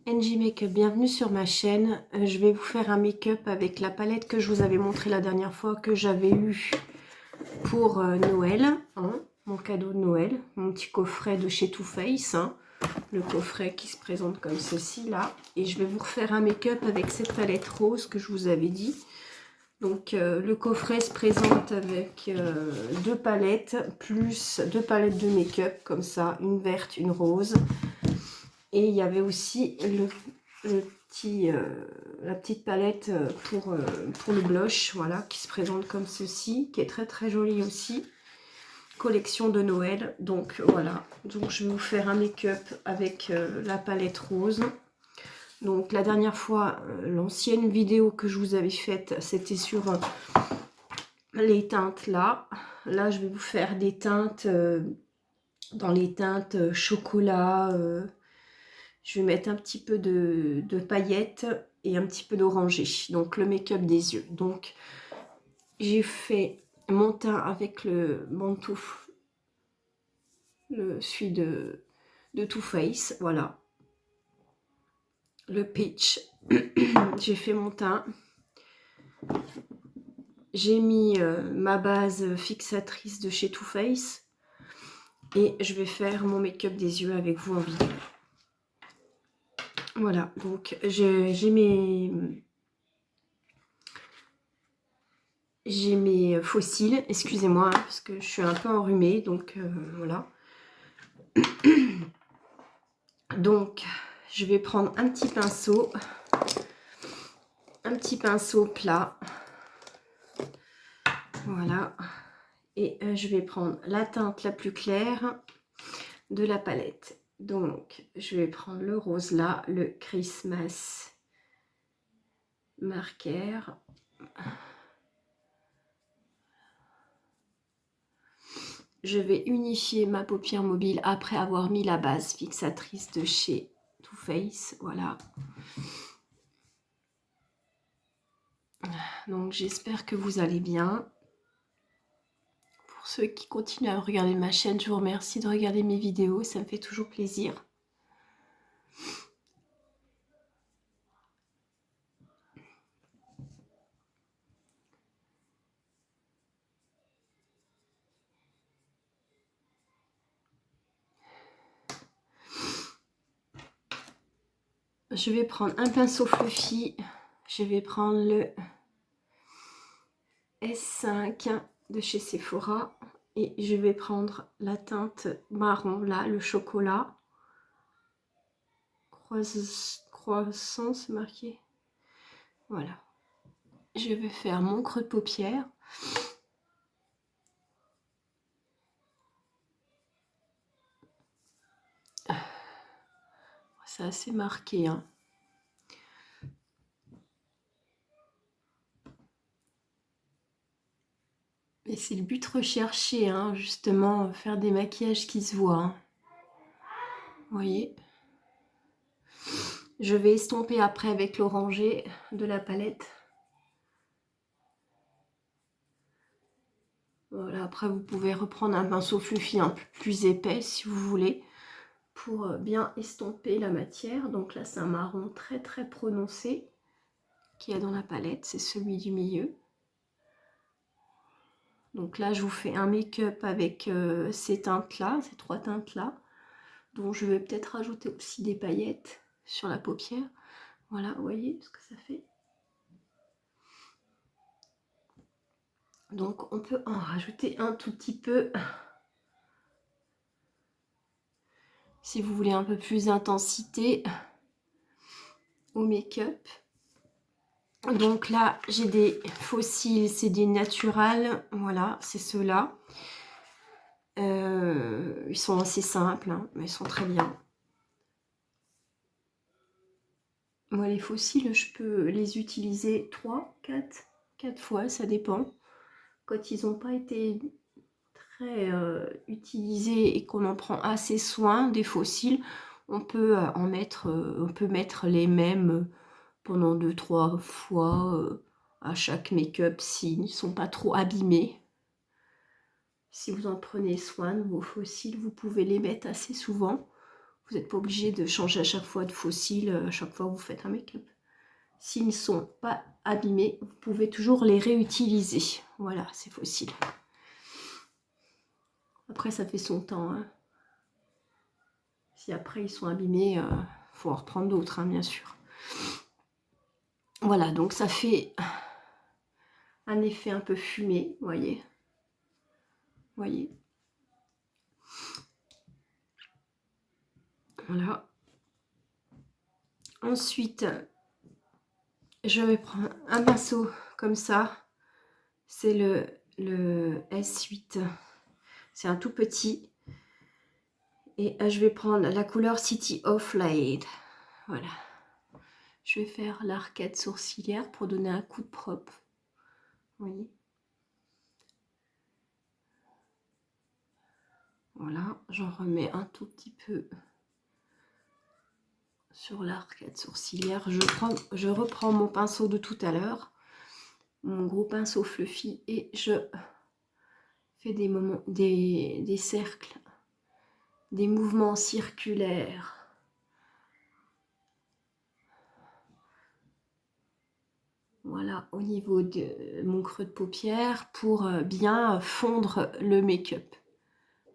NJ Makeup, bienvenue sur ma chaîne. Je vais vous faire un make-up avec la palette que je vous avais montré la dernière fois, que j'avais eu pour Noël, hein, mon cadeau de Noël, mon petit coffret de chez Too Faced, hein, le coffret qui se présente comme ceci là. Et je vais vous refaire un make-up avec cette palette rose que je vous avais dit. Donc le coffret se présente avec deux palettes, plus deux palettes de make-up comme ça, une verte, une rose. Et il y avait aussi la petite palette pour le blush, voilà, qui se présente comme ceci, qui est très très jolie aussi. Collection de Noël, donc voilà. Donc je vais vous faire un make-up avec la palette rose. Donc la dernière fois, l'ancienne vidéo que je vous avais faite, c'était sur les teintes là. Là, je vais vous faire des teintes dans les teintes chocolat. Je vais mettre un petit peu de paillettes et un petit peu d'orangé. Donc le make-up des yeux. Donc j'ai fait mon teint avec le Bantouf, celui de Too Faced. Voilà. Le Peach. J'ai fait mon teint. J'ai mis ma base fixatrice de chez Too Faced. Et je vais faire mon make-up des yeux avec vous en vidéo. Voilà, donc j'ai mes fossiles, excusez-moi, hein, parce que je suis un peu enrhumée, donc voilà. Donc, je vais prendre un petit pinceau plat. Voilà. Et je vais prendre la teinte la plus claire de la palette. Donc, je vais prendre le rose là, le Christmas Marker. Je vais unifier ma paupière mobile après avoir mis la base fixatrice de chez Too Faced. Voilà. Donc j'espère que vous allez bien. Pour ceux qui continuent à regarder ma chaîne, je vous remercie de regarder mes vidéos. Ça me fait toujours plaisir. Je vais prendre un pinceau fluffy. Je vais prendre le S5 de chez Sephora. Et je vais prendre la teinte marron, là, le chocolat. Croissant, c'est marqué. Voilà. Je vais faire mon creux de paupière. C'est assez marqué, hein. Et c'est le but recherché, hein, justement, faire des maquillages qui se voient. Hein. Vous voyez? Je vais estomper après avec l'orangé de la palette. Voilà, après vous pouvez reprendre un pinceau fluffy un peu plus épais si vous voulez, pour bien estomper la matière. Donc là c'est un marron très très prononcé qu'il y a dans la palette, c'est celui du milieu. Donc là je vous fais un make-up avec ces teintes là, ces trois teintes là, dont je vais peut-être rajouter aussi des paillettes sur la paupière. Voilà, vous voyez ce que ça fait. Donc on peut en rajouter un tout petit peu si vous voulez un peu plus d'intensité au make-up. Donc là j'ai des fossiles, c'est des naturels, voilà, c'est ceux-là. Ils sont assez simples, hein, mais ils sont très bien. Moi les fossiles, je peux les utiliser 3, 4 fois, ça dépend. Quand ils n'ont pas été très utilisés et qu'on en prend assez soin des fossiles, on peut mettre les mêmes pendant 2-3 fois à chaque make-up s'ils ne sont pas trop abîmés. Si vous en prenez soin de vos fossiles, vous pouvez les mettre assez souvent Vous n'êtes pas obligé de changer à chaque fois de faux cils, à chaque fois que vous faites un make-up. S'ils ne sont pas abîmés, vous pouvez toujours les réutiliser. Voilà, ces faux cils. Après, ça fait son temps. Hein. Si après ils sont abîmés, il faut en reprendre d'autres, hein, bien sûr. Voilà, donc ça fait un effet un peu fumé, voyez. Voyez. Voilà. Ensuite, je vais prendre un pinceau comme ça. C'est le S8. C'est un tout petit. Et je vais prendre la couleur City of Light. Voilà. Je vais faire l'arcade sourcilière pour donner un coup de propre. Vous voyez. Voilà, j'en remets un tout petit peu sur l'arcade sourcilière. Je reprends mon pinceau de tout à l'heure, mon gros pinceau fluffy, et je fais des cercles, des mouvements circulaires. Voilà, au niveau de mon creux de paupière pour bien fondre le make-up.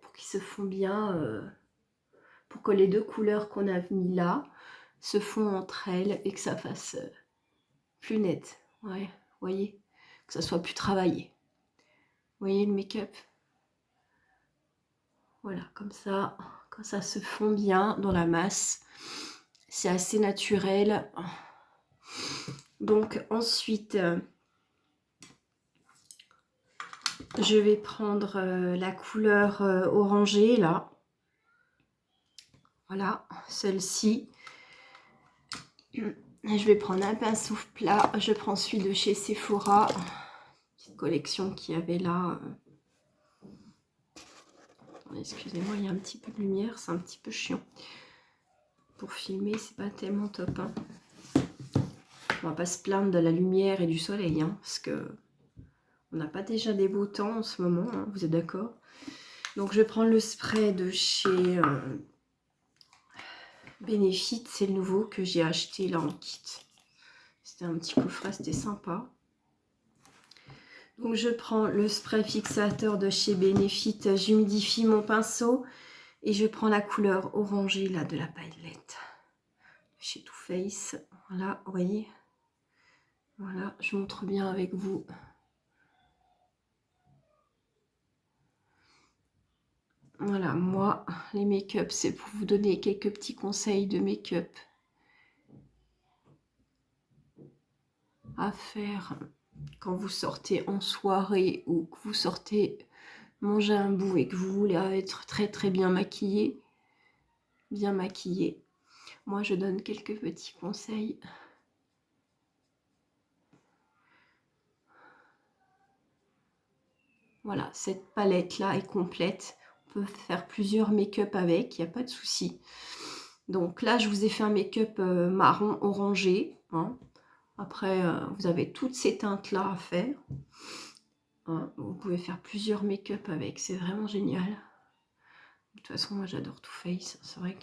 Pour qu'il se fond bien, pour que les deux couleurs qu'on a mis là se font entre elles et que ça fasse plus net. Ouais, voyez, que ça soit plus travaillé. Voyez le make-up. Voilà, comme ça, quand ça se fond bien dans la masse, c'est assez naturel. Donc ensuite, je vais prendre la couleur orangée là. Voilà, celle-ci. Je vais prendre un pinceau plat. Je prends celui de chez Sephora. Petite collection qu'il y avait là. Excusez-moi, il y a un petit peu de lumière. C'est un petit peu chiant. Pour filmer, c'est pas tellement top. Hein. On va pas se plaindre de la lumière et du soleil. Hein, parce que on n'a pas déjà des beaux temps en ce moment. Hein, vous êtes d'accord? Donc, je vais prendre le spray de chez Benefit. C'est le nouveau que j'ai acheté là en kit. C'était un petit coffret, c'était sympa. Donc je prends le spray fixateur de chez Benefit, j'humidifie mon pinceau et je prends la couleur orangée là de la palette chez Too Faced. Voilà, vous voyez. Voilà, je montre bien avec vous. Voilà, moi, les make-up, c'est pour vous donner quelques petits conseils de make-up à faire quand vous sortez en soirée ou que vous sortez manger un bout et que vous voulez être très très bien maquillé. Bien maquillé. Moi, je donne quelques petits conseils. Voilà, cette palette-là est complète. On peut faire plusieurs make-up avec, il n'y a pas de souci. Donc là, je vous ai fait un make-up marron orangé. Hein. Après, vous avez toutes ces teintes-là à faire. Hein. Vous pouvez faire plusieurs make-up avec, c'est vraiment génial. De toute façon, moi, j'adore Too Faced. C'est vrai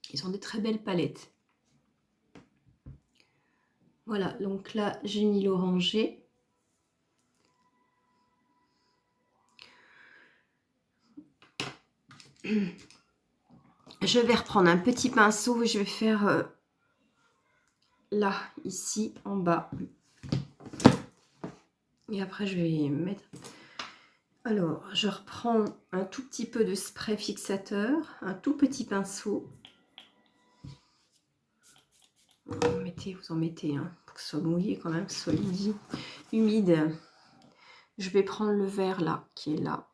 qu'ils ont des très belles palettes. Voilà, donc là, j'ai mis l'orangé. Je vais reprendre un petit pinceau et je vais faire là, ici, en bas. Et après, je vais mettre... Alors, je reprends un tout petit peu de spray fixateur, un tout petit pinceau. Vous en mettez, hein, pour que ce soit mouillé quand même, que ce soit humide. Je vais prendre le vert là, qui est là.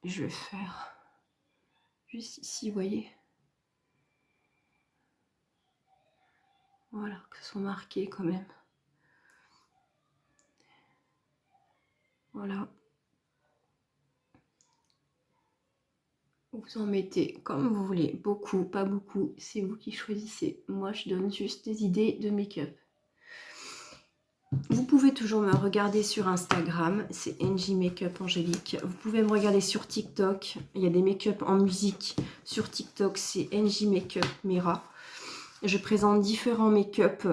Et je vais faire juste ici, vous voyez. Voilà, que ce soit marqué quand même. Voilà. Vous en mettez comme vous voulez, beaucoup, pas beaucoup, c'est vous qui choisissez. Moi, je donne juste des idées de make-up. Vous pouvez toujours me regarder sur Instagram, c'est NJ Makeup Angélique. Vous pouvez me regarder sur TikTok, il y a des make-up en musique. Sur TikTok, c'est NJ Makeup Mira. Je présente différents make-up,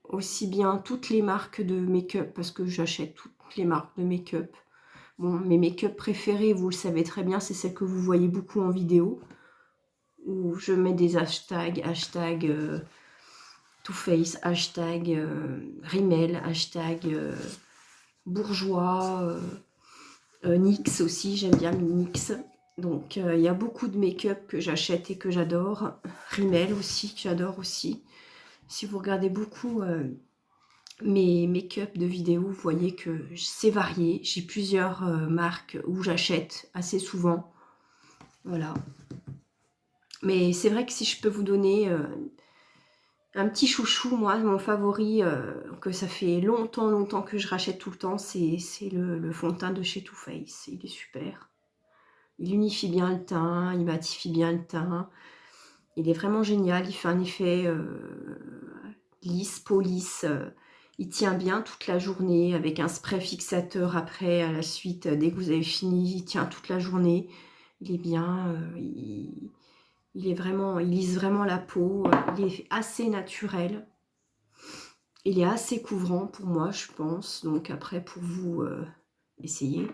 aussi bien toutes les marques de make-up, parce que j'achète toutes les marques de make-up. Bon, mes make-up préférés, vous le savez très bien, c'est celles que vous voyez beaucoup en vidéo, où je mets des hashtags, Too Faced, hashtag Rimmel, hashtag Bourjois, NYX aussi, j'aime bien NYX. Donc il y a beaucoup de make-up que j'achète et que j'adore. Rimmel aussi, que j'adore aussi. Si vous regardez beaucoup mes make-up de vidéo, vous voyez que c'est varié. J'ai plusieurs marques où j'achète assez souvent. Voilà. Mais c'est vrai que si je peux vous donner un petit chouchou, moi, mon favori, que ça fait longtemps que je rachète tout le temps, c'est le fond de teint de chez Too Faced. Il est super. Il unifie bien le teint, il matifie bien le teint. Il est vraiment génial, il fait un effet lisse, police. Il tient bien toute la journée avec un spray fixateur après, à la suite, dès que vous avez fini, il tient toute la journée. Il est bien, il est vraiment, il lisse vraiment la peau, il est assez naturel. Il est assez couvrant pour moi, je pense. Donc après, pour vous, essayez.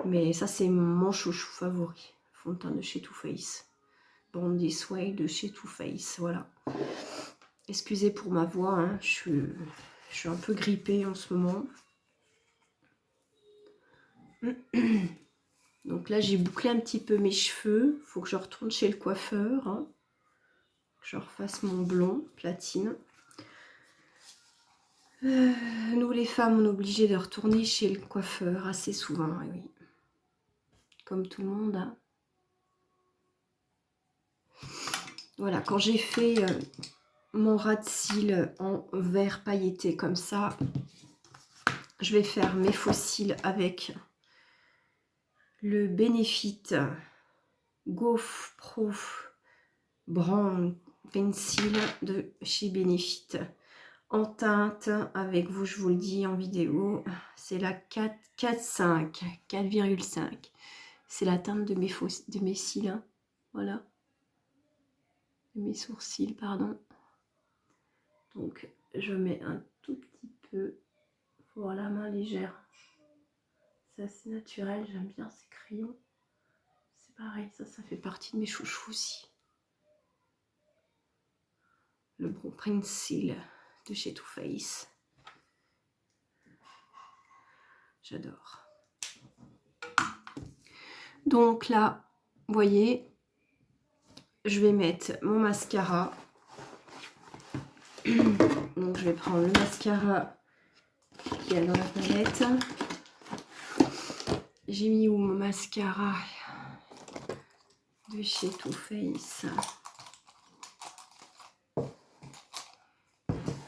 Mais ça, c'est mon chouchou favori. Fond de teint de chez Too Faced. Born This Way de chez Too Faced, voilà. Excusez pour ma voix, hein, je suis un peu grippée en ce moment. Donc là, j'ai bouclé un petit peu mes cheveux. Il faut que je retourne chez le coiffeur. Hein, que je refasse mon blond platine. Nous, les femmes, on est obligées de retourner chez le coiffeur assez souvent, oui. Comme tout le monde. Hein. Voilà, quand j'ai fait mon ras de cils en vert pailleté comme ça, je vais faire mes faux cils avec le Benefit Golf Pro Brown Pencil de chez Benefit. En teinte, avec vous, je vous le dis en vidéo, c'est la 4,5. C'est la teinte de mes cils. Hein. Voilà. De mes sourcils, pardon. Donc, je mets un tout petit peu pour la main légère. C'est assez naturel, j'aime bien ces crayons. C'est pareil, ça fait partie de mes chouchous aussi. Le Brow Pencil de chez Too Faced. J'adore. Donc là, vous voyez, je vais mettre mon mascara. Donc je vais prendre le mascara qui est dans la palette. J'ai mis où mon mascara de chez Too Faced.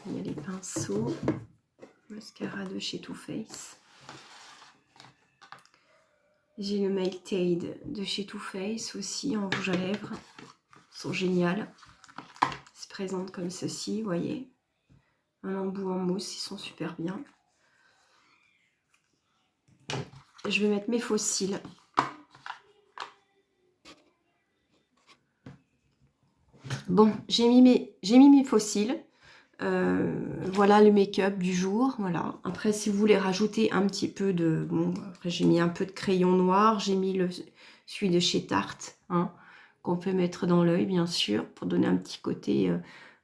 Il y a les pinceaux. Mascara de chez Too Faced. J'ai le Make Tade de chez Too Faced aussi en rouge à lèvres. Ils sont géniaux. Ils se présentent comme ceci, vous voyez. Un embout en mousse, ils sont super bien. Je vais mettre mes faux cils. Bon, j'ai mis mes faux cils. Voilà le make-up du jour. Voilà. Après, si vous voulez rajouter un petit peu de... Bon, après, j'ai mis un peu de crayon noir. J'ai mis celui de chez Tarte, hein, qu'on peut mettre dans l'œil, bien sûr, pour donner un petit côté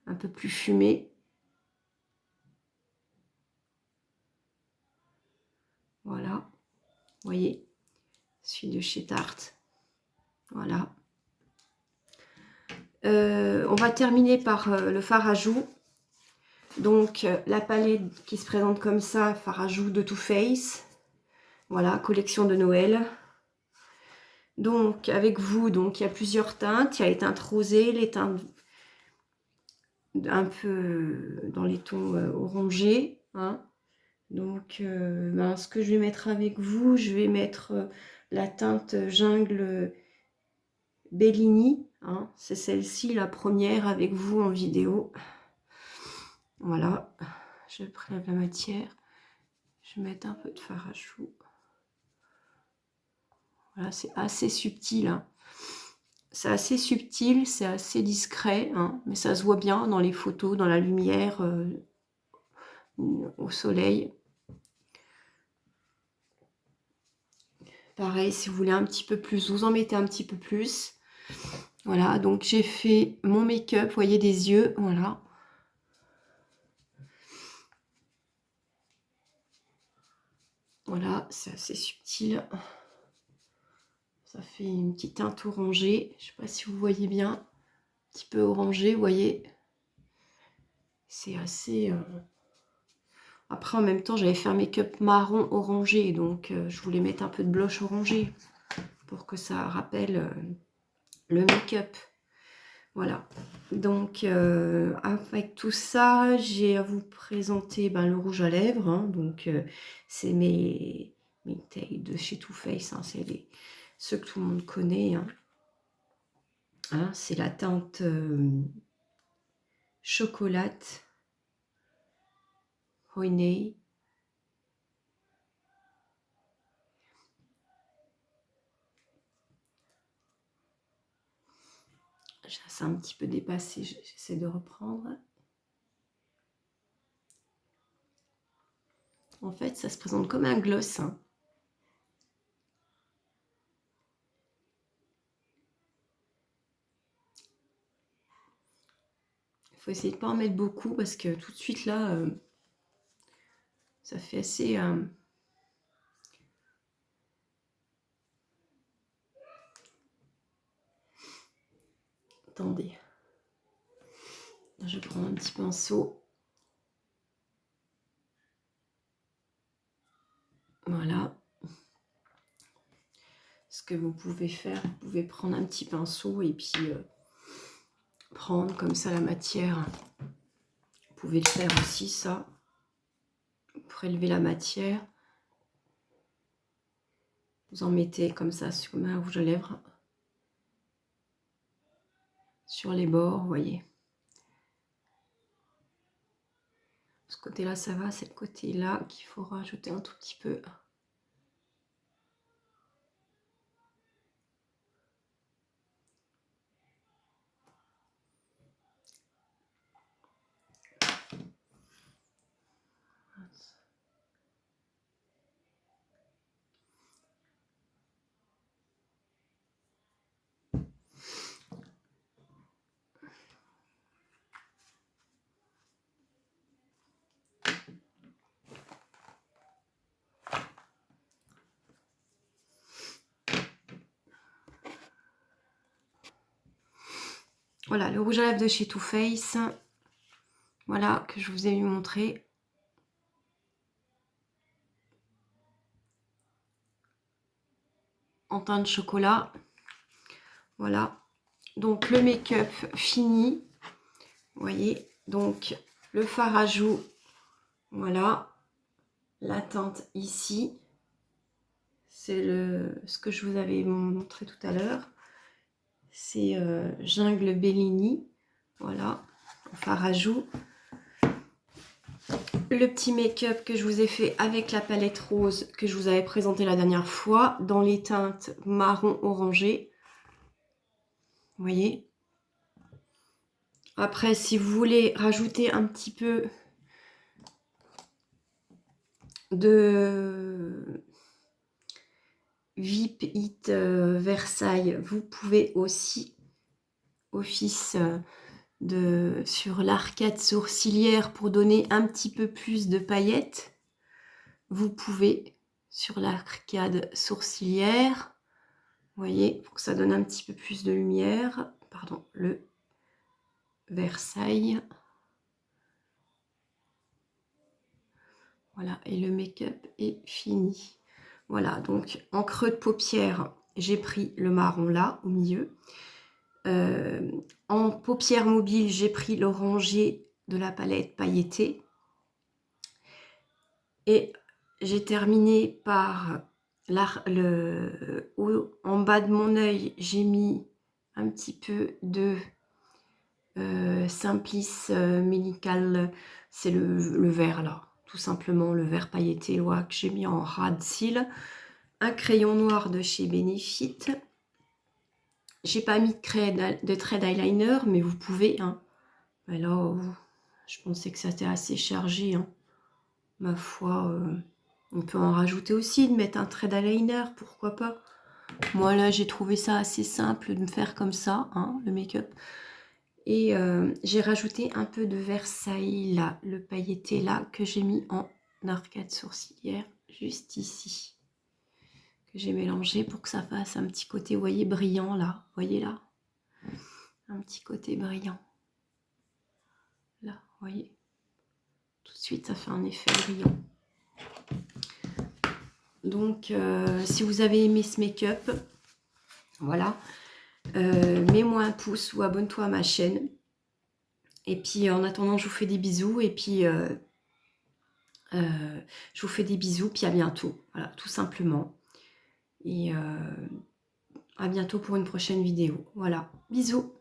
un peu plus fumé. Voilà. Vous voyez, celui de chez Tarte. Voilà. On va terminer par le fard à joues. Donc, la palette qui se présente comme ça, fard à joues de Too Faced. Voilà, collection de Noël. Donc, avec vous, donc il y a plusieurs teintes. Il y a les teintes rosées, les teintes un peu dans les tons orangés. Hein. Donc, ce que je vais mettre avec vous, je vais mettre la teinte jungle Bellini. Hein. C'est celle-ci, la première avec vous en vidéo. Voilà, je prélève la matière. Je vais mettre un peu de fard à choux. Voilà, c'est assez subtil. Hein. C'est assez subtil, c'est assez discret, hein, mais ça se voit bien dans les photos, dans la lumière, au soleil. Pareil, si vous voulez un petit peu plus, vous en mettez un petit peu plus. Voilà, donc j'ai fait mon make-up, vous voyez, des yeux, voilà. Voilà, c'est assez subtil. Ça fait une petite teinte orangée. Je ne sais pas si vous voyez bien. Un petit peu orangé, vous voyez. C'est assez... Après, en même temps, j'avais fait un make-up marron orangé. Donc, je voulais mettre un peu de blush orangé pour que ça rappelle le make-up. Voilà. Donc, avec tout ça, j'ai à vous présenter le rouge à lèvres. Hein. Donc, c'est mes tailles de chez Too Faced. Hein. C'est ceux que tout le monde connaît. Hein. Hein, c'est la teinte chocolate Honey. C'est un petit peu dépassé, j'essaie de reprendre. En fait, ça se présente comme un gloss. Hein. Il faut essayer de ne pas en mettre beaucoup parce que tout de suite là, ça fait assez... Attendez. Je prends un petit pinceau. Voilà. Ce que vous pouvez faire, vous pouvez prendre un petit pinceau et puis prendre comme ça la matière. Vous pouvez le faire aussi, ça. Prélever la matière. Vous en mettez comme ça sur un rouge à lèvres. Sur les bords, vous voyez. Ce côté-là, ça va. C'est le côté-là qu'il faut rajouter un tout petit peu. Voilà, le rouge à lèvres de chez Too Faced. Voilà, que je vous ai montré. En teint de chocolat. Voilà. Donc, le make-up fini. Vous voyez. Donc, le fard à joues. Voilà. La teinte ici. C'est ce que je vous avais montré tout à l'heure. C'est Jungle Bellini. Voilà. Fard à joues. Le petit make-up que je vous ai fait avec la palette rose que je vous avais présenté la dernière fois dans les teintes marron orangé. Vous voyez. Après, si vous voulez rajouter un petit peu de VIP Hit Versailles, vous pouvez aussi office sur l'arcade sourcilière pour donner un petit peu plus de paillettes. Vous pouvez sur l'arcade sourcilière, vous voyez, pour que ça donne un petit peu plus de lumière. Pardon, le Versailles. Voilà, et le make-up est fini. Voilà, donc en creux de paupière, j'ai pris le marron là, au milieu. En paupière mobile, j'ai pris l'oranger de la palette pailletée. Et j'ai terminé par en bas de mon œil, j'ai mis un petit peu de Simplice Medical, c'est le vert là. tout simplement le vert pailleté Loa que j'ai mis en ras de cils. Un crayon noir de chez Benefit. J'ai pas mis de trait d'eyeliner, mais vous pouvez. Hein. Alors, je pensais que ça était assez chargé. Hein. Ma foi, on peut en rajouter aussi, de mettre un trait d'eyeliner, pourquoi pas. Moi, là, j'ai trouvé ça assez simple de me faire comme ça, hein, le make-up. Et j'ai rajouté un peu de Versailles, là, le pailleté, là, que j'ai mis en arcade sourcilière, juste ici. Que j'ai mélangé pour que ça fasse un petit côté, vous voyez, brillant, là. Vous voyez, là. Un petit côté brillant. Là, vous voyez. Tout de suite, ça fait un effet brillant. Donc, si vous avez aimé ce make-up, voilà, mets-moi un pouce ou abonne-toi à ma chaîne. Et puis, en attendant, je vous fais des bisous. Et puis, je vous fais des bisous. Puis, à bientôt. Voilà, tout simplement. Et à bientôt pour une prochaine vidéo. Voilà, bisous.